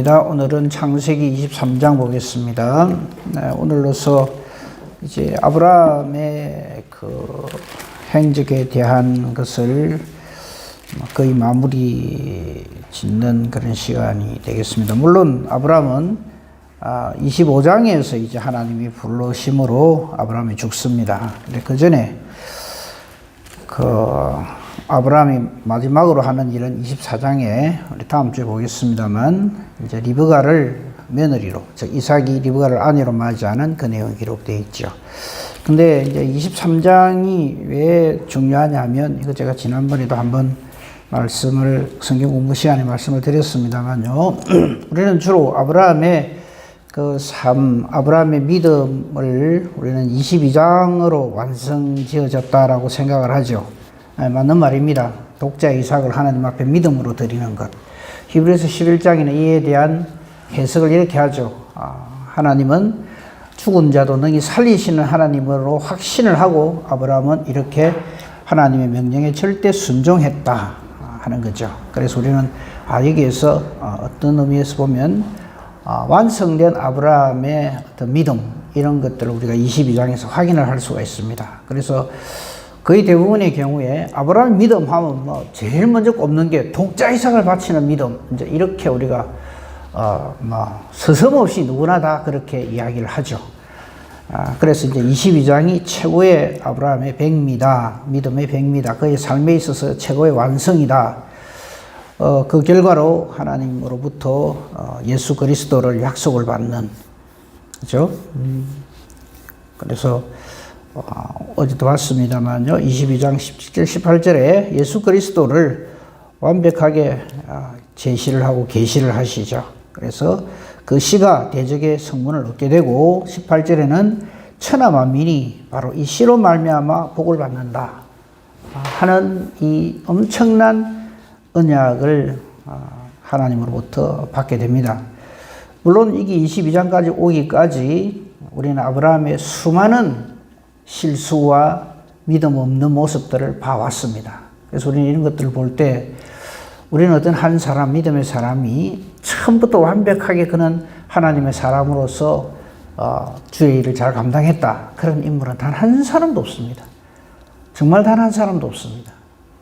감사합니다. 오늘은 창세기 23장 보겠습니다. 오늘로서 이제 아브라함의 그 행적에 대한 것을 거의 마무리 짓는 그런 시간이 되겠습니다. 물론 아브라함은 25장에서 이제 하나님이 부르심으로 아브라함이 죽습니다. 근데 그 전에 아브라함이 마지막으로 하는 일은 24장에 우리 다음 주에 보겠습니다만 이제 리브가를 며느리로, 즉 이삭이 리브가를 아내로 맞이하는 그 내용이 기록되어 있죠. 근데 이제 23장이 왜 중요하냐면, 이거 제가 지난번에도 한번 성경 공부 시간에 말씀을 드렸습니다만요. 우리는 주로 아브라함의 아브라함의 믿음을 우리는 22장으로 완성지어졌다라고 생각을 하죠. 맞는 말입니다. 독자 이삭을 하나님 앞에 믿음으로 드리는 것. 히브리서 11장에는 이에 대한 해석을 이렇게 하죠. 하나님은 죽은 자도 능히 살리시는 하나님으로 확신을 하고 아브라함은 이렇게 하나님의 명령에 절대 순종했다 하는 거죠. 그래서 우리는 여기에서 어떤 의미에서 보면 완성된 아브라함의 어떤 믿음, 이런 것들을 우리가 22장에서 확인을 할 수가 있습니다. 그래서 거의 대부분의 경우에 아브라함의 믿음 하면 제일 먼저 꼽는 게 독자 이삭을 바치는 믿음, 이제 이렇게 우리가 서슴없이 누구나 다 그렇게 이야기를 하죠. 그래서 이제 22장이 최고의 아브라함의 백미다, 믿음의 백미다, 그의 삶에 있어서 최고의 완성이다. 그 결과로 하나님으로부터 예수 그리스도를 약속을 받는, 그죠? 그래서 어제도 봤습니다만요, 22장 17절 18절에 예수 그리스도를 완벽하게 제시를 하고 계시를 하시죠. 그래서 그 씨가 대적의 성문을 얻게 되고, 18절에는 천하 만민이 바로 이 씨로 말미암아 복을 받는다 하는 이 엄청난 언약을 하나님으로부터 받게 됩니다. 물론 이게 22장까지 오기까지 우리는 아브라함의 수많은 실수와 믿음 없는 모습들을 봐왔습니다. 그래서 우리는 이런 것들을 볼 때 우리는 어떤 한 사람, 믿음의 사람이 처음부터 완벽하게 그는 하나님의 사람으로서 주의 일을 잘 감당했다, 그런 인물은 단 한 사람도 없습니다. 정말 단 한 사람도 없습니다.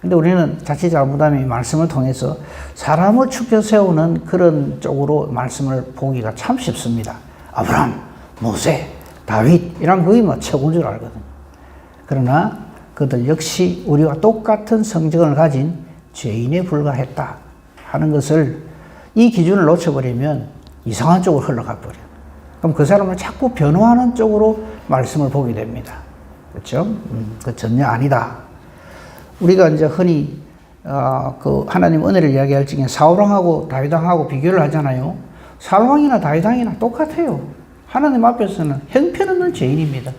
근데 우리는 자칫 잘못하면 이 말씀을 통해서 사람을 축켜 세우는 그런 쪽으로 말씀을 보기가 참 쉽습니다. 아브라함, 모세, 다윗 이런 거의 최고인 줄 알거든요. 그러나 그들 역시 우리와 똑같은 성정을 가진 죄인에 불과했다 하는 것을, 이 기준을 놓쳐버리면 이상한 쪽으로 흘러가 버려요. 그럼 그 사람을 자꾸 변호하는 쪽으로 말씀을 보게 됩니다. 그렇죠? 그 전혀 아니다. 우리가 이제 흔히 하나님 은혜를 이야기할 적에 사울왕하고 다윗왕하고 비교를 하잖아요. 사울왕이나 다윗왕이나 똑같아요. 하나님 앞에서는 형편없는 죄인입니다.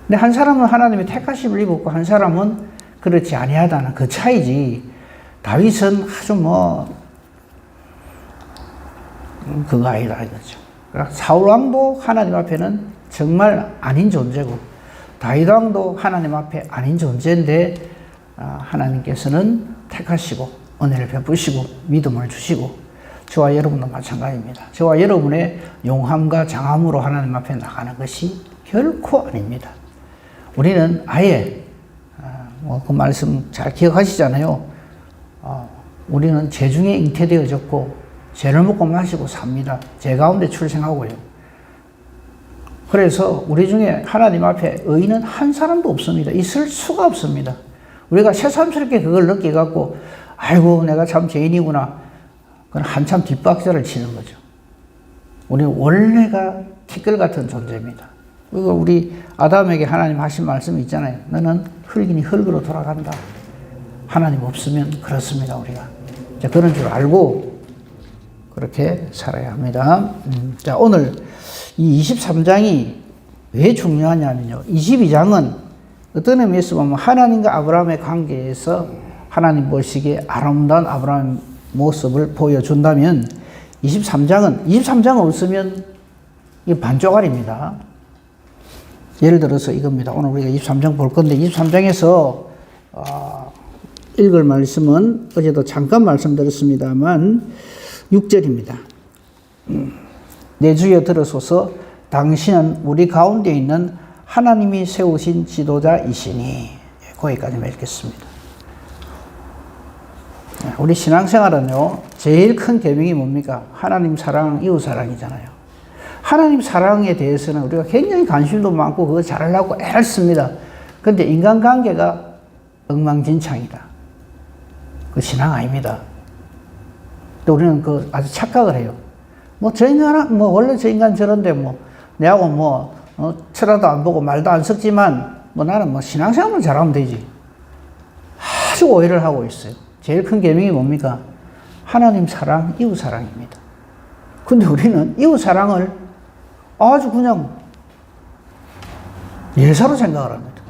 근데 한 사람은 하나님의 택하심을 입었고 한 사람은 그렇지 아니하다는 그 차이지, 다윗은 아주 그거 아니다 이거죠. 그러니까 사울왕도 하나님 앞에는 정말 아닌 존재고 다윗왕도 하나님 앞에 아닌 존재인데 하나님께서는 택하시고 은혜를 베푸시고 믿음을 주시고, 저와 여러분도 마찬가지입니다. 저와 여러분의 용함과 장함으로 하나님 앞에 나가는 것이 결코 아닙니다. 우리는 아예 그 말씀 잘 기억하시잖아요. 우리는 죄 중에 잉태되어졌고 죄를 먹고 마시고 삽니다. 죄 가운데 출생하고요. 그래서 우리 중에 하나님 앞에 의인은 한 사람도 없습니다. 있을 수가 없습니다. 우리가 새삼스럽게 그걸 느껴갖고 아이고 내가 참 죄인이구나, 그건 한참 뒷박자를 치는 거죠. 우리는 원래가 티끌 같은 존재입니다. 그리고 우리 아담에게 하나님 하신 말씀이 있잖아요. 너는 흙이니 흙으로 돌아간다. 하나님 없으면 그렇습니다. 우리가 그런 줄 알고 그렇게 살아야 합니다. 자, 오늘 이 23장이 왜 중요하냐면요, 22장은 어떤 의미에서 보면 하나님과 아브라함의 관계에서 하나님 보시기에 아름다운 아브라함의 모습을 보여준다면, 23장은 없으면 이게 반쪽알입니다. 예를 들어서 이겁니다. 오늘 우리가 23장 볼 건데, 23장에서 읽을 말씀은 어제도 잠깐 말씀드렸습니다만 6절입니다. 내 주여 들으소서. 당신은 우리 가운데 있는 하나님이 세우신 지도자이시니. 거기까지만 읽겠습니다. 우리 신앙생활은요, 제일 큰 계명이 뭡니까? 하나님 사랑, 이웃 사랑이잖아요. 하나님 사랑에 대해서는 우리가 굉장히 관심도 많고 그거 잘하려고 애를 씁니다. 그런데 인간관계가 엉망진창이다. 그 신앙 아닙니다. 또 우리는 그 아주 착각을 해요. 뭐 저 인간은 뭐 원래 저 인간 저런데 뭐 내하고 뭐 쳐다도 안 보고 말도 안 섞지만 뭐 나는 뭐 신앙생활만 잘하면 되지. 아주 오해를 하고 있어요. 제일 큰 계명이 뭡니까? 하나님 사랑, 이웃 사랑입니다. 근데 우리는 이웃 사랑을 아주 그냥 예사로 생각을 합니다.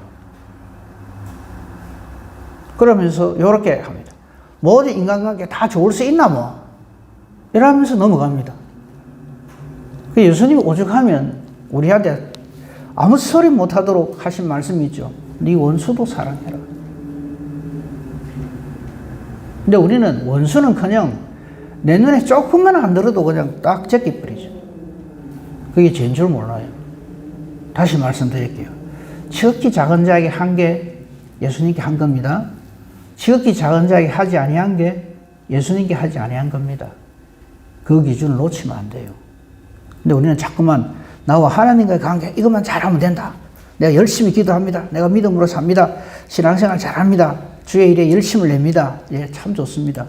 그러면서 이렇게 합니다. 모든 인간관계 다 좋을 수 있나 뭐 이러면서 넘어갑니다. 그 예수님이 오죽하면 우리한테 아무 소리 못하도록 하신 말씀이 있죠. 네 원수도 사랑해라. 근데 우리는 원수는 내 눈에 조금만 안 들어도 그냥 딱 제끼버리죠. 그게 죄인 줄 몰라요. 다시 말씀드릴게요. 지극히 작은 자에게 한 게 예수님께 한 겁니다. 지극히 작은 자에게 하지 아니한 게 예수님께 하지 아니한 겁니다. 그 기준을 놓치면 안 돼요. 근데 우리는 자꾸만 나와 하나님과의 관계 이것만 잘하면 된다. 내가 열심히 기도합니다. 내가 믿음으로 삽니다. 신앙생활 잘합니다. 주의 일에 열심을 냅니다. 예, 참 좋습니다.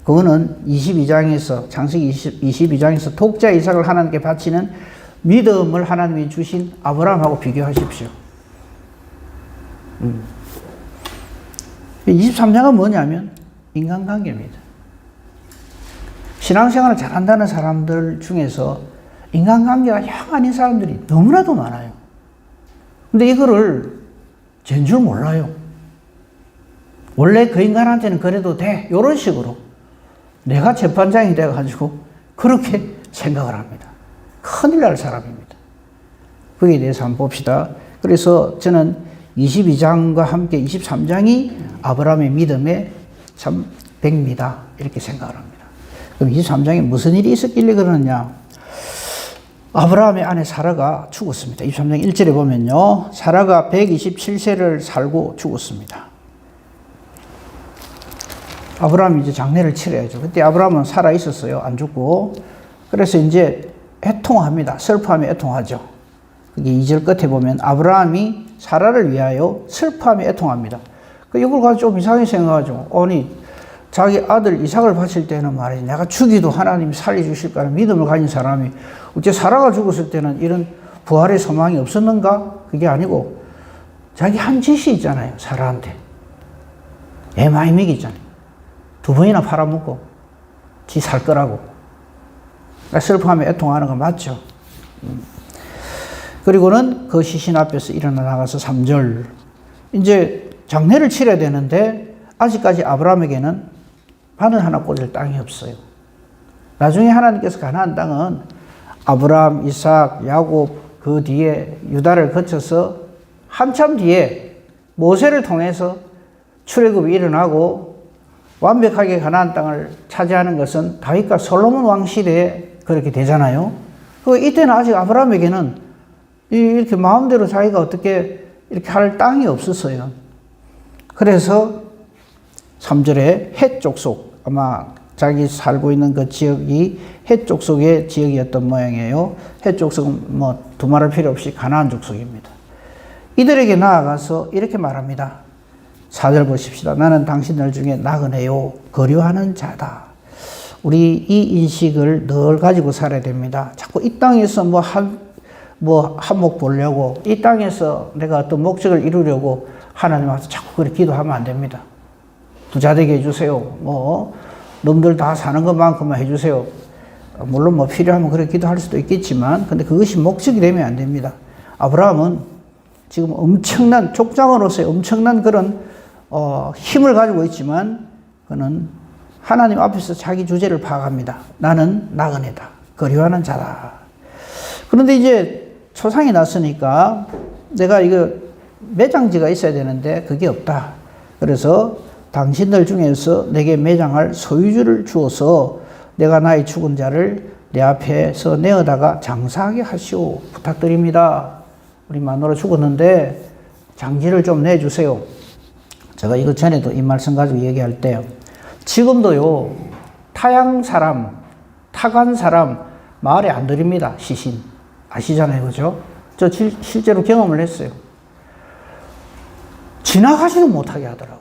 그거는 22장에서 창세기 22장에서 독자 이삭을 하나님께 바치는 믿음을 하나님이 주신 아브라함하고 비교하십시오. 23장은 뭐냐면 인간관계입니다. 신앙생활을 잘한다는 사람들 중에서 인간관계가 영 아닌 사람들이 너무나도 많아요. 근데 이거를 죄인 줄 몰라요. 원래 그 인간한테는 그래도 돼. 이런 식으로 내가 재판장이 돼가지고 그렇게 생각을 합니다. 큰일 날 사람입니다. 거기에 대해서 한번 봅시다. 그래서 저는 22장과 함께 23장이 아브라함의 믿음의 참 백미다 이렇게 생각을 합니다. 그럼 23장에 무슨 일이 있었길래 그러느냐? 아브라함의 아내 사라가 죽었습니다. 23장 1절에 보면요. 사라가 127세를 살고 죽었습니다. 아브라함이 이제 장례를 치러야죠. 그때 아브라함은 살아 있었어요. 안 죽고. 그래서 이제 애통합니다. 슬퍼하며 애통하죠. 그게 2절 끝에 보면 아브라함이 사라를 위하여 슬퍼하며 애통합니다. 이걸 가지고 좀 이상하게 생각하죠. 아니, 자기 아들 이삭을 바칠 때는 말이지, 내가 죽이도 하나님이 살려주실 거라는 믿음을 가진 사람이 어째 사라가 죽었을 때는 이런 부활의 소망이 없었는가? 그게 아니고 자기 한 짓이 있잖아요. 사라한테. 애 많이 먹이잖아요. 2번이나 팔아먹고 지 살 거라고. 슬퍼하며 애통하는 거 맞죠? 그리고는 그 시신 앞에서 일어나 나가서 3절. 이제 장례를 치러야 되는데 아직까지 아브라함에게는 바늘 하나 꽂을 땅이 없어요. 나중에 하나님께서 가나안 땅은 아브라함, 이삭, 야곱 그 뒤에 유다를 거쳐서 한참 뒤에 모세를 통해서 출애굽이 일어나고 완벽하게 가나안 땅을 차지하는 것은 다윗과 솔로몬 왕 시대에 그렇게 되잖아요. 이때는 아직 아브라함에게는 이렇게 마음대로 자기가 어떻게 이렇게 할 땅이 없었어요. 그래서 3절에 헷 족속, 아마 자기 살고 있는 그 지역이 헷 족속의 지역이었던 모양이에요. 헷 족속은 뭐 두말할 필요 없이 가나안 족속입니다. 이들에게 나아가서 이렇게 말합니다. 4절 보십시다. 나는 당신들 중에 나그네요 거류하는 자다. 우리 이 인식을 늘 가지고 살아야 됩니다. 자꾸 이 땅에서 한몫 보려고, 이 땅에서 내가 어떤 목적을 이루려고 하나님 앞에서 자꾸 그렇게 기도하면 안 됩니다. 부자 되게 해주세요. 놈들 다 사는 것만큼만 해주세요. 물론 필요하면 그렇게 기도할 수도 있겠지만, 근데 그것이 목적이 되면 안 됩니다. 아브라함은 지금 엄청난, 족장으로서의 엄청난 그런, 힘을 가지고 있지만, 그는 하나님 앞에서 자기 주제를 파악합니다. 나는 나그네다. 거류하는 자다. 그런데 이제 초상이 났으니까 내가 이거 매장지가 있어야 되는데 그게 없다. 그래서 당신들 중에서 내게 매장할 소유주를 주어서 내가 나의 죽은 자를 내 앞에서 내어다가 장사하게 하시오. 부탁드립니다. 우리 마누라 죽었는데 장지를 좀 내주세요. 제가 이거 전에도 이 말씀 가지고 얘기할 때 지금도요, 타양 사람, 타간 사람 마을에 안 들입니다. 시신. 아시잖아요. 그죠? 저 실제로 경험을 했어요. 지나가지도 못하게 하더라고요.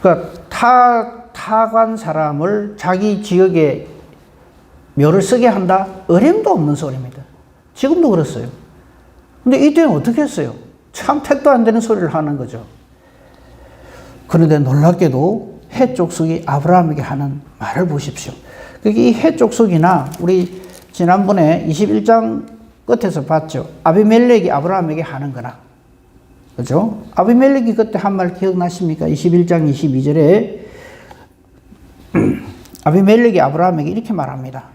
그러니까 타간 사람을 자기 지역에 묘를 쓰게 한다? 어림도 없는 소리입니다. 지금도 그랬어요. 근데 이때는 어떻게 했어요? 참 택도 안 되는 소리를 하는 거죠. 그런데 놀랍게도 해족속이 아브라함에게 하는 말을 보십시오. 이 해족속이나 우리 지난번에 21장 끝에서 봤죠. 아비멜렉이 아브라함에게 하는 거나. 그죠? 아비멜렉이 그때 한 말 기억나십니까? 21장 22절에 아비멜렉이 아브라함에게 이렇게 말합니다.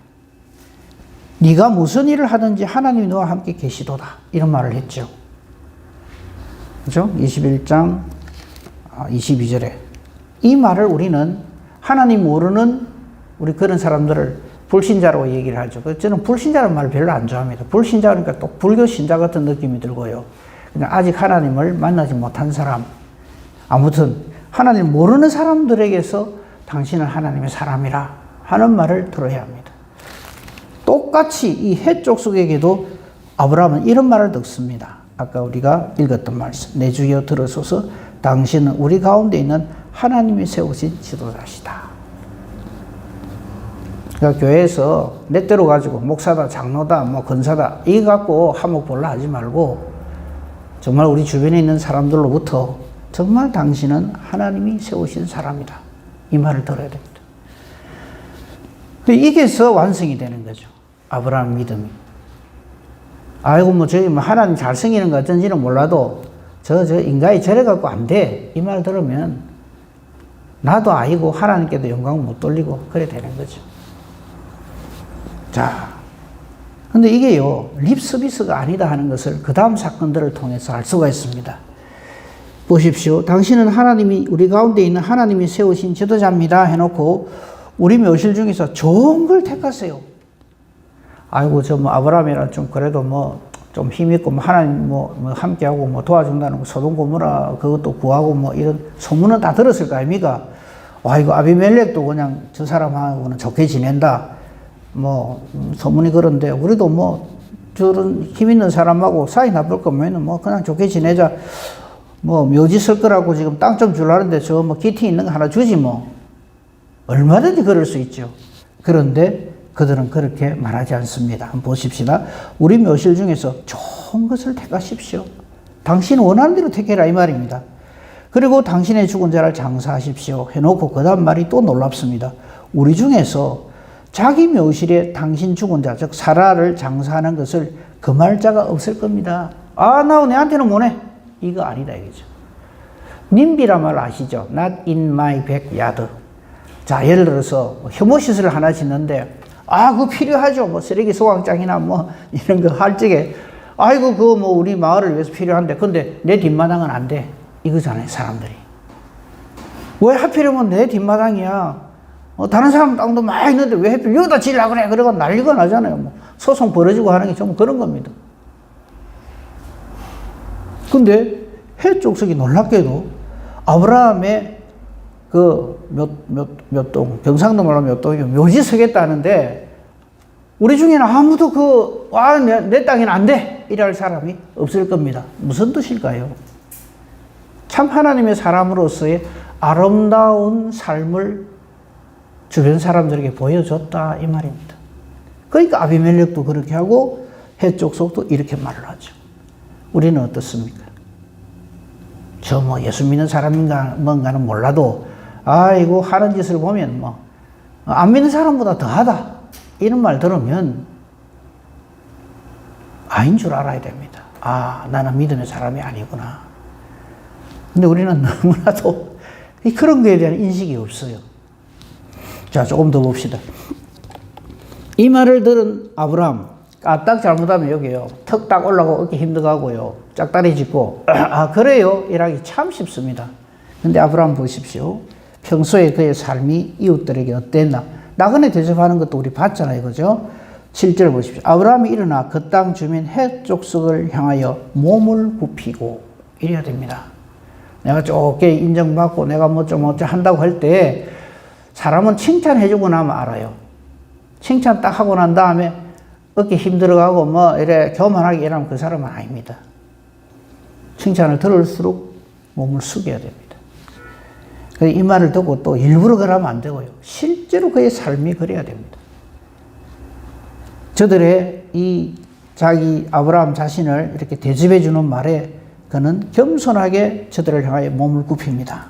네가 무슨 일을 하든지 하나님이 너와 함께 계시도다. 이런 말을 했죠. 그죠? 21장 22절에. 이 말을 우리는 하나님 모르는 우리 그런 사람들을 불신자라고 얘기를 하죠. 저는 불신자라는 말을 별로 안 좋아합니다. 불신자 그러니까 또 불교 신자 같은 느낌이 들고요. 그냥 아직 하나님을 만나지 못한 사람. 아무튼 하나님 모르는 사람들에게서 당신은 하나님의 사람이라 하는 말을 들어야 합니다. 똑같이 이 해족속에게도 아브라함은 이런 말을 듣습니다. 아까 우리가 읽었던 말씀. 내 주여 들으소서 당신은 우리 가운데 있는 하나님이 세우신 지도자시다. 그러니까 교회에서 내 때로 가지고 목사다, 장로다, 뭐 권사다 이거 갖고 한몫볼라 하지 말고 정말 우리 주변에 있는 사람들로부터 정말 당신은 하나님이 세우신 사람이다. 이 말을 들어야 됩니다. 이게서 완성이 되는 거죠. 아브라함 믿음이. 아이고, 뭐, 저기, 뭐, 하나님 잘 생기는 거 어쩐지는 몰라도, 저 인간이 저래갖고 안 돼. 이 말 들으면, 나도 아이고, 하나님께도 영광을 못 돌리고, 그래 되는 거죠. 자. 근데 이게요, 립 서비스가 아니다 하는 것을 그 다음 사건들을 통해서 알 수가 있습니다. 보십시오. 당신은 하나님이, 우리 가운데 있는 하나님이 세우신 지도자입니다. 해놓고, 우리 묘실 중에서 좋은 걸 택하세요. 아이고, 저 뭐 아브라함이라 좀 그래도 뭐 좀 힘있고 뭐 하나님 뭐 함께하고 뭐 도와준다는 거 소돔 고모라 그것도 구하고 뭐 이런 소문은 다 들었을 거 아닙니까? 아이고, 아비멜렉도 그냥 저 사람하고는 좋게 지낸다. 뭐 소문이 그런데 우리도 뭐 저런 힘 있는 사람하고 사이 나쁠 거면 뭐 그냥 좋게 지내자. 뭐 묘지 쓸 거라고 지금 땅 좀 주려는데 저 뭐 기티 있는 거 하나 주지 뭐. 얼마든지 그럴 수 있죠. 그런데 그들은 그렇게 말하지 않습니다. 한번 보십시다. 우리 묘실 중에서 좋은 것을 택하십시오. 당신 원하는 대로 택해라 이 말입니다. 그리고 당신의 죽은 자를 장사하십시오 해놓고 그 다음 말이 또 놀랍습니다. 우리 중에서 자기 묘실에 당신 죽은 자, 즉 사라를 장사하는 것을 금할 자가 없을 겁니다. 아, 나 내한테는 뭐네? 이거 아니다 이거죠. 님비란 말 아시죠? Not in my backyard. 자, 예를 들어서 혐오시설을 하나 짓는데 아, 그거 필요하죠. 뭐 쓰레기 소각장이나 뭐 이런 거 할 적에 아이고, 그거 뭐 우리 마을을 위해서 필요한데 근데 내 뒷마당은 안 돼. 이거잖아요, 사람들이. 왜 하필이면 내 뒷마당이야? 다른 사람 땅도 많이 있는데 왜 하필 여기다 지으려고 그래? 그러고 난리가 나잖아요. 뭐 소송 벌어지고 하는 게 좀 그런 겁니다. 근데 해족속이 놀랍게도 아브라함의 그 몇 동, 경상도 말로 몇 동이 묘지 서겠다는데 우리 중에는 아무도 내 땅에는 안 돼! 이럴 사람이 없을 겁니다. 무슨 뜻일까요? 참 하나님의 사람으로서의 아름다운 삶을 주변 사람들에게 보여줬다 이 말입니다. 그러니까 아비멜렉도 그렇게 하고 해족속도 이렇게 말을 하죠. 우리는 어떻습니까? 저 뭐 예수 믿는 사람인가 뭔가는 몰라도 아이고 하는 짓을 보면 뭐 안 믿는 사람보다 더하다 이런 말 들으면 아인 줄 알아야 됩니다. 아, 나는 믿음의 사람이 아니구나. 근데 우리는 너무나도 그런 거에 대한 인식이 없어요. 자, 조금 더 봅시다. 이 말을 들은 아브라함, 까딱 잘못하면 여기요, 턱 딱 올라가고 어깨 힘들어가고요, 짝다리 짚고 아 그래요? 이라기 참 쉽습니다. 근데 아브라함 보십시오. 평소에 그의 삶이 이웃들에게 어땠나. 나그네 대접하는 것도 우리 봤잖아요. 그죠? 7절 보십시오. 아브라함이 일어나 그 땅 주민 헷 족속을 향하여 몸을 굽히고 이래야 됩니다. 내가 좁게 인정받고 내가 뭐 좀 어쩌 한다고 할 때 사람은 칭찬해주고 나면 알아요. 칭찬 딱 하고 난 다음에 어깨 힘들어가고 뭐 이래 교만하게 이러면 그 사람은 아닙니다. 칭찬을 들을수록 몸을 숙여야 됩니다. 이 말을 듣고 또 일부러 그러면 안 되고요. 실제로 그의 삶이 그래야 됩니다. 저들의 이 자기 아브라함 자신을 이렇게 대접해 주는 말에 그는 겸손하게 저들을 향하여 몸을 굽힙니다.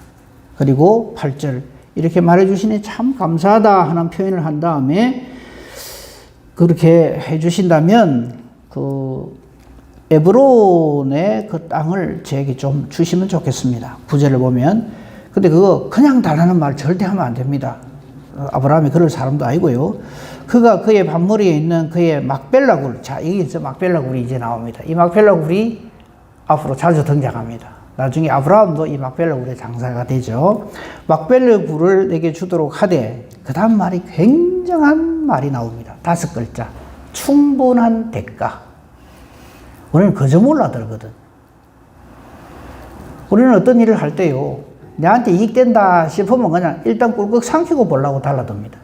그리고 8절 이렇게 말해 주시니 참 감사하다 하는 표현을 한 다음에 그렇게 해 주신다면 그 에브론의 그 땅을 제게 좀 주시면 좋겠습니다. 9절을 보면 근데 그거 그냥 달라는 말 절대 하면 안 됩니다. 아브라함이 그럴 사람도 아니고요. 그가 그의 밭머리에 있는 그의 막벨라 굴, 자, 여기 이제 막벨라 굴이 이제 나옵니다. 이 막벨라 굴이 앞으로 자주 등장합니다. 나중에 아브라함도 이 막벨라 굴의 장사가 되죠. 막벨라 굴을 내게 주도록 하되, 그 다음 말이 굉장한 말이 나옵니다. 5글자. 충분한 대가. 우리는 그저 몰라들거든. 우리는 어떤 일을 할 때요, 내한테 이익된다 싶으면 그냥 일단 꿀꺽 삼키고 보려고 달라듭니다.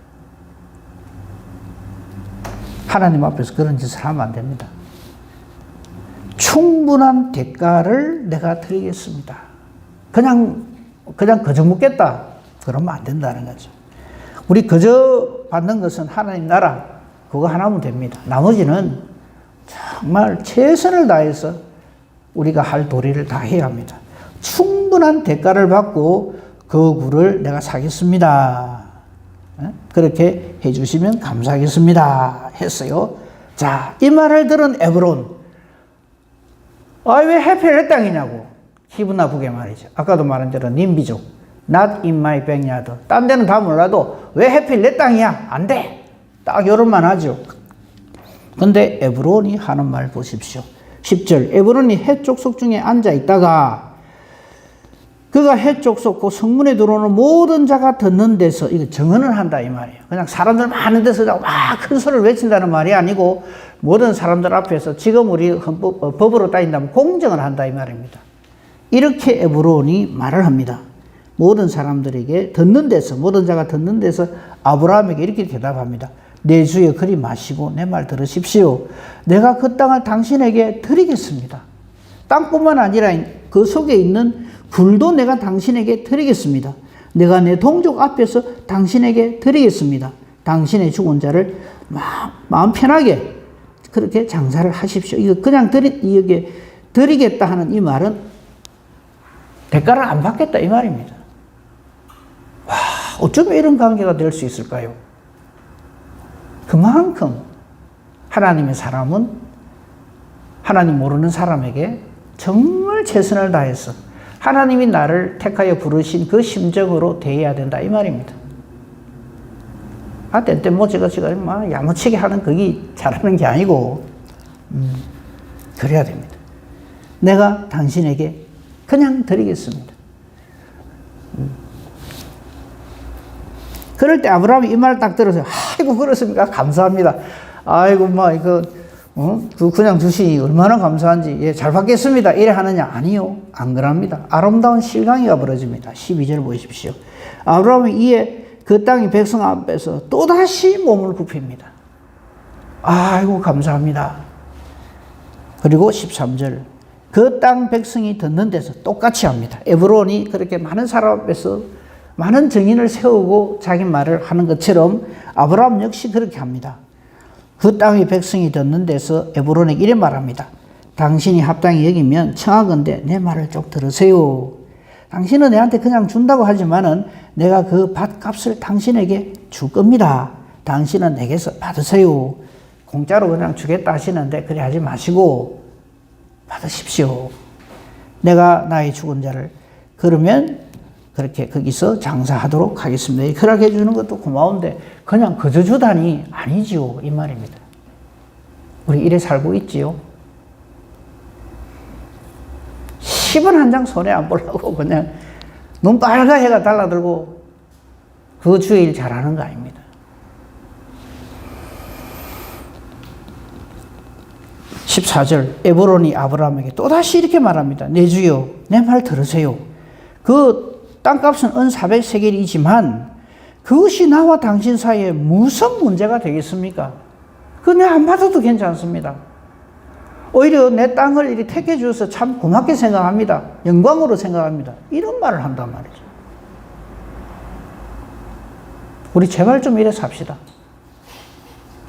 하나님 앞에서 그런 짓을 하면 안 됩니다. 충분한 대가를 내가 드리겠습니다. 그냥 그저 묻겠다. 그러면 안 된다는 거죠. 우리 그저 받는 것은 하나님 나라, 그거 하나면 됩니다. 나머지는 정말 최선을 다해서 우리가 할 도리를 다 해야 합니다. 충분한 대가를 받고 그 굴을 내가 사겠습니다. 그렇게 해주시면 감사하겠습니다. 했어요. 자, 이 말을 들은 에브론. 왜 해필 내 땅이냐고. 기분 나쁘게 말이죠. 아까도 말한 대로 님비족. Not in my backyard. 딴 데는 다 몰라도 왜 해필 내 땅이야? 안 돼. 딱 요런만 하죠. 근데 에브론이 하는 말 보십시오. 10절. 에브론이 헷 족속 중에 앉아 있다가 그가 헷 족속 그 성문에 들어오는 모든 자가 듣는 데서 이거 정언을 한다 이 말이에요. 그냥 사람들 많은 데서 막 큰 소리를 외친다는 말이 아니고 모든 사람들 앞에서 지금 우리 법으로 따진다면 공정을 한다 이 말입니다. 이렇게 에브론이 말을 합니다. 모든 사람들에게 듣는 데서, 모든 자가 듣는 데서 아브라함에게 이렇게 대답합니다. 내 주에 그리 마시고 내 말 들으십시오. 내가 그 땅을 당신에게 드리겠습니다. 땅뿐만 아니라 그 속에 있는 굴도 내가 당신에게 드리겠습니다. 내가 내 동족 앞에서 당신에게 드리겠습니다. 당신의 죽은 자를 마음 편하게 그렇게 장사를 하십시오. 이거 그냥 드리겠다 하는 이 말은 대가를 안 받겠다 이 말입니다. 와, 어쩌면 이런 관계가 될 수 있을까요? 그만큼 하나님의 사람은 하나님 모르는 사람에게 정말 최선을 다해서 하나님이 나를 택하여 부르신 그 심정으로 대해야 된다 이 말입니다. 땐 뭐 제가 야무치게 하는 그게 잘하는 게 아니고 그래야 됩니다. 내가 당신에게 그냥 드리겠습니다. 그럴 때 아브라함이 이 말 딱 들어서 아이고 그렇습니까? 감사합니다. 아이고 그냥 주시니 얼마나 감사한지. 예, 잘 받겠습니다. 이래 하느냐? 아니요. 안 그럽니다. 아름다운 실강이가 벌어집니다. 12절 보십시오. 아브라함이 이에 그 땅의 백성 앞에서 또다시 몸을 굽힙니다. 아이고 감사합니다. 그리고 13절 그 땅 백성이 듣는 데서 똑같이 합니다. 에브론이 그렇게 많은 사람 앞에서 많은 증인을 세우고 자기 말을 하는 것처럼 아브라함 역시 그렇게 합니다. 그 땅의 백성이 듣는 데서 에브론에게 이래 말합니다. 당신이 합당히 여기면 청하건대 내 말을 좀 들으세요. 당신은 내한테 그냥 준다고 하지만은 내가 그 밭값을 당신에게 줄 겁니다. 당신은 내게서 받으세요. 공짜로 그냥 주겠다 하시는데 그래 하지 마시고 받으십시오. 내가 나의 죽은 자를 그러면 그렇게 거기서 장사하도록 하겠습니다. 그렇게 해주는 것도 고마운데 그냥 그저 주다니 아니지요 이 말입니다. 우리 이래 살고 있지요. 10원 한 장 손에 안 보려고 그냥 눈 빨간 해가 달라들고 그 주의 일 잘하는 거 아닙니다. 14절 에브론이 아브라함에게 또다시 이렇게 말합니다. 내 주여 내 말 들으세요. 그 땅값은 은 400세겔이지만 그것이 나와 당신 사이에 무슨 문제가 되겠습니까? 그거 내가 안 받아도 괜찮습니다. 오히려 내 땅을 이렇게 택해 주셔서 참 고맙게 생각합니다. 영광으로 생각합니다. 이런 말을 한단 말이죠. 우리 제발 좀 이래 삽시다.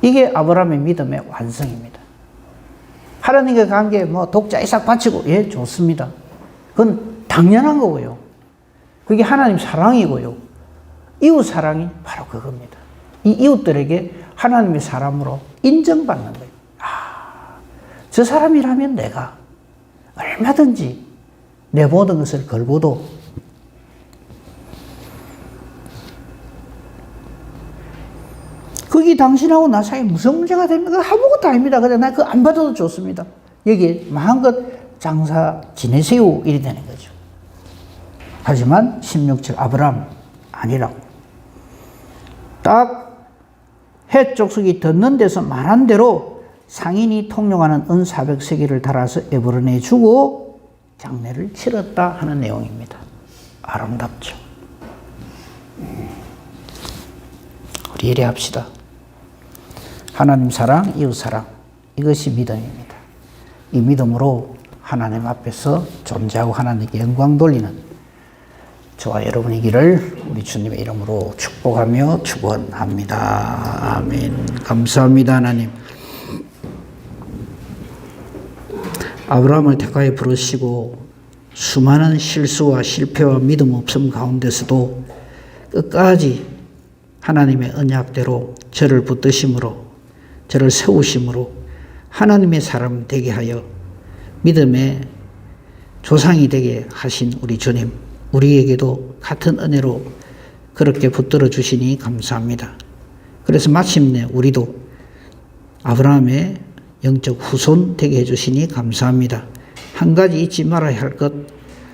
이게 아브라함의 믿음의 완성입니다. 하나님과 관계 독자 이삭 바치고 예 좋습니다. 그건 당연한 거고요. 그게 하나님 사랑이고요. 이웃 사랑이 바로 그겁니다. 이 이웃들에게 하나님의 사람으로 인정받는 거예요. 저 사람이라면 내가 얼마든지 내 모든 것을 걸고도 그게 당신하고 나 사이에 무슨 문제가 됩니까? 아무것도 아닙니다. 그래, 나 그거 안 받아도 좋습니다. 여기 마음껏 장사 지내세요. 이리 되는 거죠. 하지만 16절 아브라함 아니라고. 딱 해 족속이 듣는 데서 말한 대로 상인이 통용하는 은 400세겔을 달아서 에브론에 주고 장례를 치렀다 하는 내용입니다. 아름답죠. 우리 이래 합시다. 하나님 사랑, 이웃 사랑, 이것이 믿음입니다. 이 믿음으로 하나님 앞에서 존재하고 하나님께 영광 돌리는 저와 여러분이기를 우리 주님의 이름으로 축복하며 축원합니다. 아멘. 감사합니다, 하나님. 아브라함을 택하여 부르시고 수많은 실수와 실패와 믿음 없음 가운데서도 끝까지 하나님의 언약대로 저를 붙드심으로 저를 세우심으로 하나님의 사람 되게 하여 믿음의 조상이 되게 하신 우리 주님, 우리에게도 같은 은혜로 그렇게 붙들어 주시니 감사합니다. 그래서 마침내 우리도 아브라함의 영적 후손 되게 해주시니 감사합니다. 한 가지 잊지 말아야 할 것,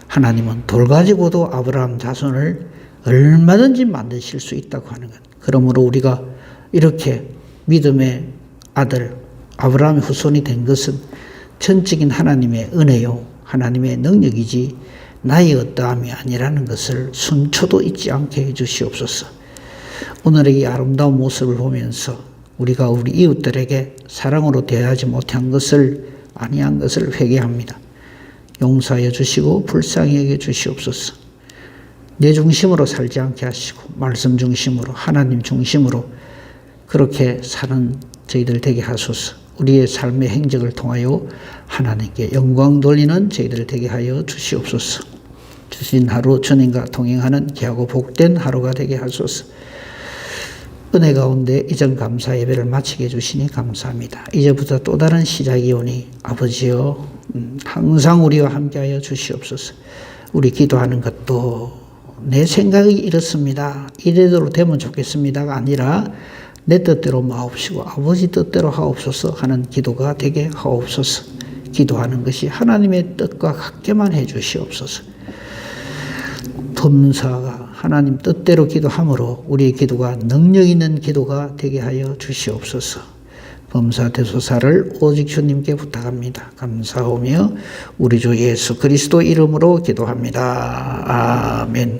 하나님은 돌 가지고도 아브라함 자손을 얼마든지 만드실 수 있다고 하는 것. 그러므로 우리가 이렇게 믿음의 아들 아브라함의 후손이 된 것은 전적인 하나님의 은혜요 하나님의 능력이지 나의 어떠함이 아니라는 것을 순초도 잊지 않게 해주시옵소서. 오늘의 이 아름다운 모습을 보면서 우리가 우리 이웃들에게 사랑으로 대하지 못한 것을 아니한 것을 회개합니다. 용서하여 주시고 불쌍히 여겨 주시옵소서. 내 중심으로 살지 않게 하시고 말씀 중심으로 하나님 중심으로 그렇게 사는 저희들 되게 하소서. 우리의 삶의 행적을 통하여 하나님께 영광 돌리는 저희들 되게 하여 주시옵소서. 주신 하루 주님과 동행하는 귀하고 복된 하루가 되게 하소서. 은혜 가운데 이전 감사 예배를 마치게 해주시니 감사합니다. 이제부터 또 다른 시작이 오니 아버지여 항상 우리와 함께하여 주시옵소서. 우리 기도하는 것도 내 생각이 이렇습니다. 이래대로 되면 좋겠습니다가 아니라 내 뜻대로 마옵시고 아버지 뜻대로 하옵소서 하는 기도가 되게 하옵소서. 기도하는 것이 하나님의 뜻과 같게만 해 주시옵소서. 범사가 하나님 뜻대로 기도함으로 우리의 기도가 능력 있는 기도가 되게 하여 주시옵소서. 범사 대소사를 오직 주님께 부탁합니다. 감사하며 우리 주 예수 그리스도 이름으로 기도합니다. 아멘.